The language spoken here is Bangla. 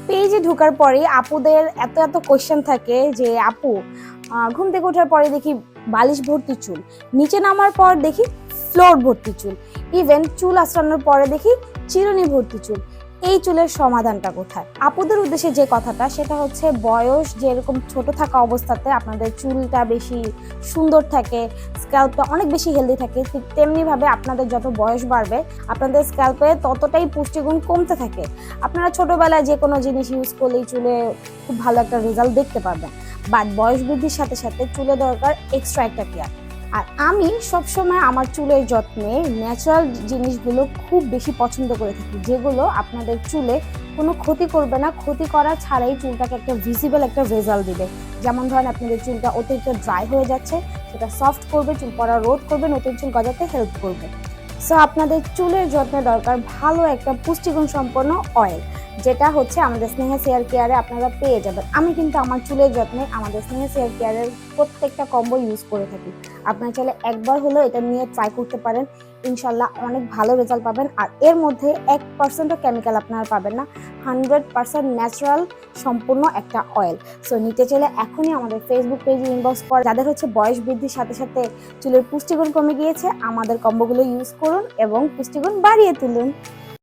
পেজে ঢোকার পরে আপুদের এত এত কোয়েশ্চেন থাকে যে আপু ঘুম থেকে ওঠার পরে দেখি বালিশ ভর্তি চুল, নিচে নামার পর দেখি ফ্লোর ভর্তি চুল, ইভেন চুল আঁচড়ানোর পরে দেখি চিরুনি ভর্তি চুল। এই চুলের সমাধানটা কোথায়? আপুদের উদ্দেশ্যে যে কথাটা সেটা হচ্ছে, বয়স যেরকম ছোট থাকা অবস্থাতে আপনাদের চুলটা বেশি সুন্দর থাকে, স্ক্যাল্পটা অনেক বেশি হেলদি থাকে, ঠিক তেমনিভাবে আপনাদের যত বয়স বাড়বে আপনাদের স্ক্যাল্পে ততটাই পুষ্টিগুণ কমতে থাকে। আপনারা ছোটবেলায় যে কোনো জিনিস ইউজ করলেই চুলে খুব ভালো একটা রেজাল্ট দেখতে পাবেন, বাট বয়স বৃদ্ধির সাথে সাথে চুলে দরকার এক্সট্রা একটা কেয়ার। আর আমি সবসময় আমার চুলের যত্নে ন্যাচারাল জিনিসগুলো খুব বেশি পছন্দ করে থাকি, যেগুলো আপনাদের চুলে কোনো ক্ষতি করবে না, ক্ষতি করা ছাড়াই চুলটাকে একটা ভিজিবল একটা রেজাল্ট দিবে। যেমন ধরেন আপনাদের চুলটা অতিরিক্ত ড্রাই হয়ে যাচ্ছে, সেটা সফট করবে, চুল পড়া রোধ করবে, নতুন চুল গজাতে হেল্প করবে। সো আপনাদের চুলের যত্নে দরকার ভালো একটা পুষ্টিগুণ সম্পন্ন অয়েল, যেটা হচ্ছে আমাদের স্নেহা হেয়ার কেয়ারে আপনারা পেয়ে যাবেন। আমি কিন্তু আমার চুলের যত্নে আমাদের স্নেহা হেয়ার কেয়ারের প্রত্যেকটা কম্বো ইউজ করে থাকি। আপনারা চাইলে একবার হলেও এটা নিয়ে ট্রাই করতে পারেন, ইনশাল্লাহ অনেক ভালো রেজাল্ট পাবেন। আর এর মধ্যে 1%ও কেমিক্যাল আপনারা পাবেন না, 100% ন্যাচারাল সম্পূর্ণ একটা অয়েল। সো নিতে চাইলে এখনই আমাদের ফেসবুক পেজে ইনবক্স করে, যাদের হচ্ছে বয়স বৃদ্ধির সাথে সাথে চুলের পুষ্টিগুণ কমে গিয়েছে, আমাদের কম্বোগুলো ইউজ করুন এবং পুষ্টিগুণ বাড়িয়ে তুলুন।